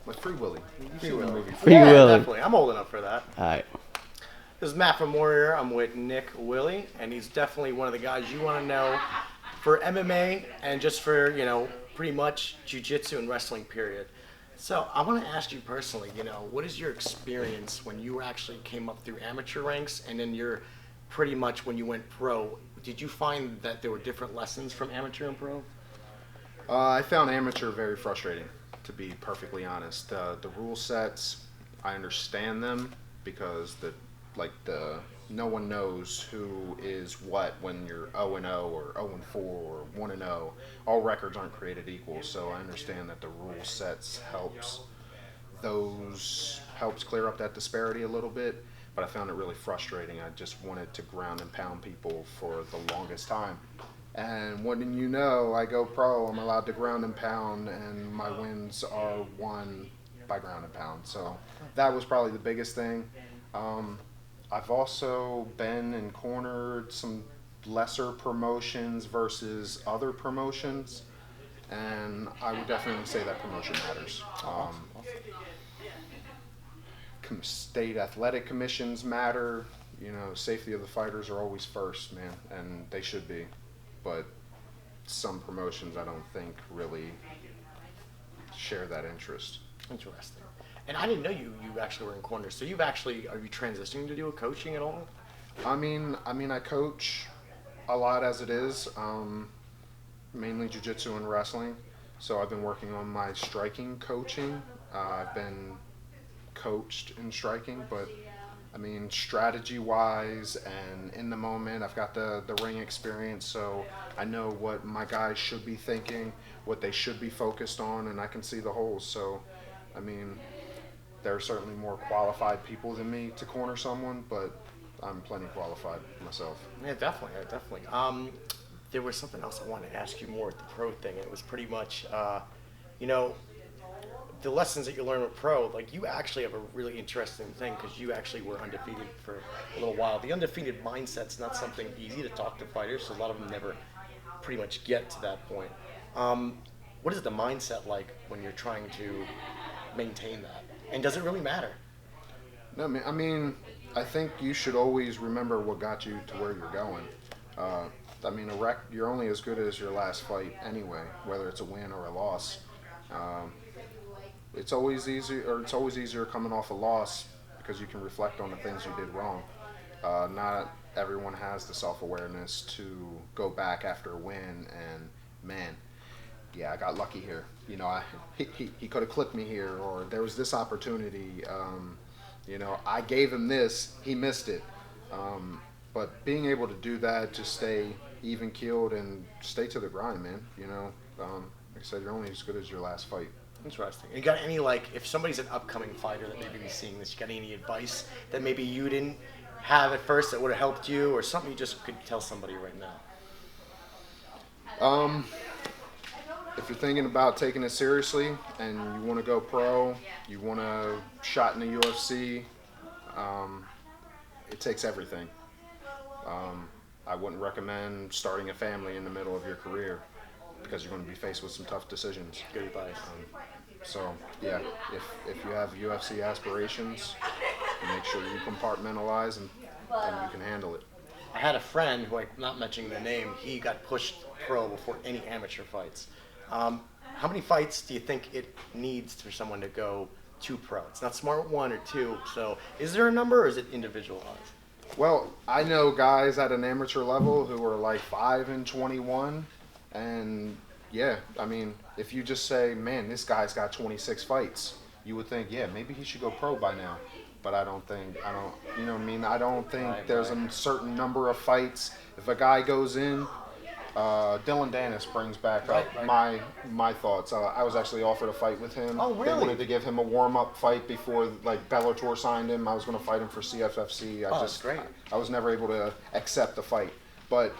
Like Free Willy. You've Free seen the Willy. movie Free Yeah, Willy. definitely. I'm old enough for that. All right. This is Matt from Warrior. I'm with Nick Willey, and he's definitely one of the guys you want to know for MMA and just for, pretty much jiu-jitsu and wrestling, period. So I want to ask you personally, what is your experience when you actually came up through amateur ranks and then you're pretty much when you went pro? Did you find that there were different lessons from amateur and pro? I found amateur very frustrating, to be perfectly honest. The rule sets, I understand them because no one knows who is what when you're 0-0 or 0-4 or 1-0. All records aren't created equal, so I understand that the rule sets helps clear up that disparity a little bit. But I found it really frustrating. I just wanted to ground and pound people for the longest time. And wouldn't you know, I go pro, I'm allowed to ground and pound, and my wins are won by ground and pound. So that was probably the biggest thing. I've also been and cornered some lesser promotions versus other promotions, and I would definitely say that promotion matters. State athletic commissions matter. Safety of the fighters are always first, man, and they should be. But some promotions I don't think really share that interest. Interesting. And I didn't know you actually were in corners. So are you transitioning to do a coaching at all? I mean, I coach a lot as it is, mainly jiu-jitsu and wrestling. So I've been working on my striking coaching. I've been coached in striking, but I mean, strategy-wise and in the moment, I've got the ring experience, so I know what my guys should be thinking, what they should be focused on, and I can see the holes. So, I mean, there are certainly more qualified people than me to corner someone, but I'm plenty qualified myself. Yeah, definitely. Yeah, definitely. There was something else I wanted to ask you more with the pro thing. It was pretty much, the lessons that you learn with pro, like you actually have a really interesting thing because you actually were undefeated for a little while. The undefeated mindset's not something easy to talk to fighters, so a lot of them never pretty much get to that point. What is the mindset like when you're trying to maintain that? And does it really matter? No, I mean, I think you should always remember what got you to where you're going. I mean, you're only as good as your last fight anyway, whether it's a win or a loss. It's always easier coming off a loss because you can reflect on the things you did wrong. Not everyone has the self-awareness to go back after a win and, man, yeah, I got lucky here. He could have clipped me here, or there was this opportunity. I gave him this, he missed it. But being able to do that, to stay even keeled and stay to the grind, man. Like I said, you're only as good as your last fight. Interesting. You got any, if somebody's an upcoming fighter that maybe be seeing this, you got any advice that maybe you didn't have at first that would have helped you, or something you just could tell somebody right now? If you're thinking about taking it seriously and you want to go pro, you want a shot in the UFC, it takes everything. I wouldn't recommend starting a family in the middle of your career because you're going to be faced with some tough decisions. Good advice. So, yeah, if you have UFC aspirations, make sure you compartmentalize and you can handle it. I had a friend who, I'm not mentioning their name, he got pushed pro before any amateur fights. How many fights do you think it needs for someone to go to pro? It's not smart 1 or 2, so is there a number or is it individualized? Well, I know guys at an amateur level who are like 5-21, and yeah, I mean, if you just say, man, this guy's got 26 fights, you would think, yeah, maybe he should go pro by now. But I don't, you know what I mean? I don't think there's a certain number of fights. If a guy goes in, Dylan Dennis brings back up my thoughts. I was actually offered a fight with him. Oh, really? They wanted to give him a warm-up fight before Bellator signed him. I was going to fight him for CFFC. That's great. I was never able to accept the fight. But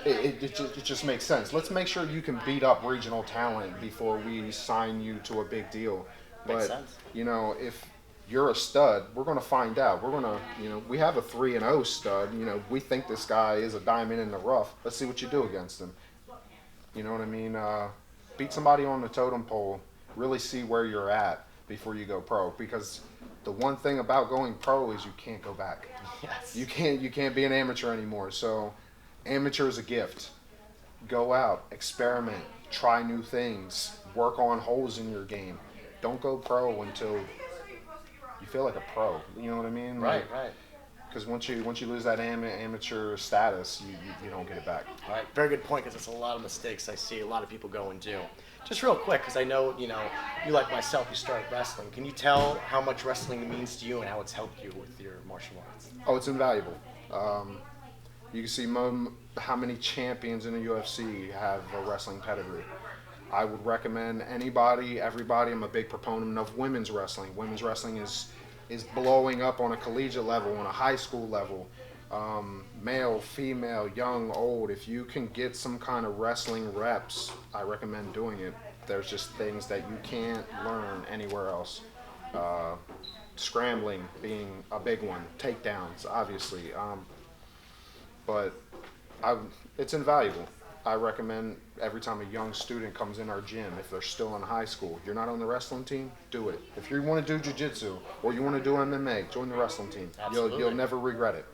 it just makes sense. Let's make sure you can beat up regional talent before we sign you to a big deal. Makes But, sense. if you're a stud, we're going to find out. We're going to, we have a 3-0 stud. We think this guy is a diamond in the rough. Let's see what you do against him. You know what I mean? Beat somebody on the totem pole. Really see where you're at before you go pro, because the one thing about going pro is you can't go back. Yes. You can't be an amateur anymore. So amateur is a gift. Go out, experiment, try new things, work on holes in your game. Don't go pro until you feel like a pro. You know what I mean? Right. Because once you lose that amateur status, you don't get it back. Right. Very good point, because it's a lot of mistakes I see a lot of people go and do. Just real quick, because I know, you like myself, you started wrestling. Can you tell how much wrestling means to you and how it's helped you with your martial arts? Oh, it's invaluable. You can see how many champions in the UFC have a wrestling pedigree. I would recommend everybody. I'm a big proponent of women's wrestling. Women's wrestling is blowing up on a collegiate level, on a high school level. Male, female, young, old. If you can get some kind of wrestling reps, I recommend doing it. There's just things that you can't learn anywhere else. Scrambling being a big one. Takedowns, obviously. But it's invaluable. I recommend every time a young student comes in our gym, if they're still in high school, you're not on the wrestling team, do it. If you want to do jiu-jitsu or you want to do MMA, join the wrestling team. You'll never regret it.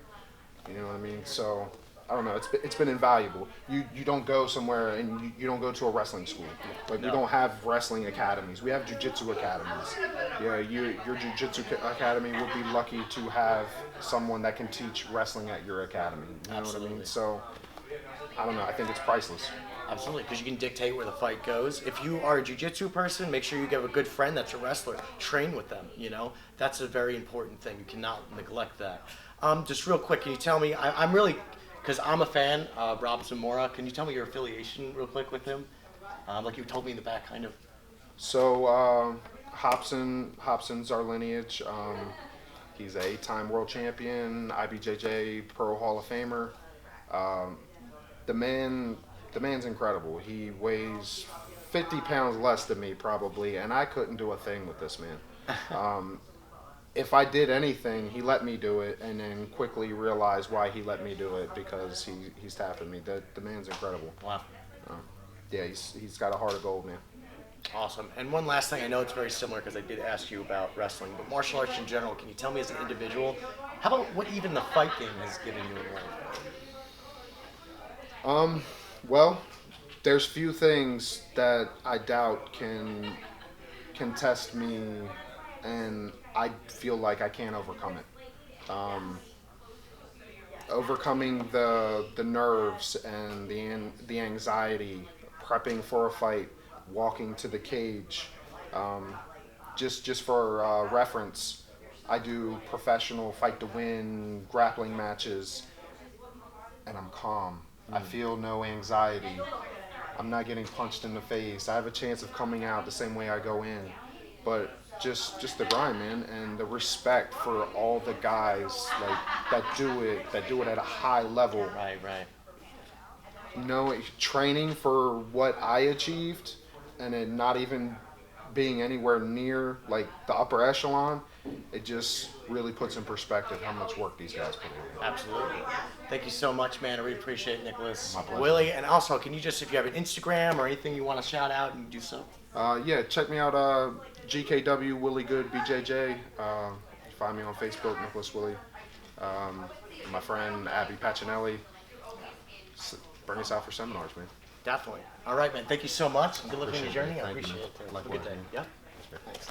You know what I mean? So, I don't know. It's been invaluable. You don't go somewhere and you don't go to a wrestling school. Like, we don't have wrestling academies. We have jiu-jitsu academies. Yeah, your jiu-jitsu academy would be lucky to have someone that can teach wrestling at your academy. You know what I mean? So, I don't know. I think it's priceless. Absolutely, because you can dictate where the fight goes. If you are a jiu-jitsu person, make sure you have a good friend that's a wrestler. Train with them, That's a very important thing. You cannot neglect that. Just real quick, can you tell me, I'm really, because I'm a fan of Rob Zamora, can you tell me your affiliation real quick with him? Like you told me in the back, kind of. So, Hobson's our lineage. He's an 8-time world champion, IBJJ Pro Hall of Famer. The man's incredible. He weighs 50 pounds less than me probably, and I couldn't do a thing with this man. If I did anything, he let me do it, and then quickly realized why he let me do it, because he's tapping me. The man's incredible. Wow. Yeah, he's got a heart of gold, man. Awesome. And one last thing, I know it's very similar because I did ask you about wrestling, but martial arts in general, can you tell me as an individual, how about what even the fight game has given you in life? Well, there's few things that I doubt can test me, and I feel like I can't overcome it. Overcoming the nerves and the anxiety, prepping for a fight, walking to the cage. Just for reference, I do professional fight to win grappling matches, and I'm calm. I feel no anxiety. I'm not getting punched in the face. I have a chance of coming out the same way I go in. But just the grind, man, and the respect for all the guys that do it at a high level. Right. Training for what I achieved, and it not even being anywhere near like the upper echelon, it just really puts in perspective how much work these guys put in. Absolutely. Thank you so much, man. I really appreciate it, Nicholas. My pleasure. Willie, and also, can you just, if you have an Instagram or anything you want to shout out, and do so? Yeah, check me out, GKW Willie Good BJJ. Find me on Facebook, Nicholas Willie. My friend Abby Pacinelli. Bring us out for seminars, man. Definitely. All right, man. Thank you so much. Good luck in your Appreciate it. journey. I Thank you, appreciate man. it. Have a Likewise, good day. man. Yeah. Thanks.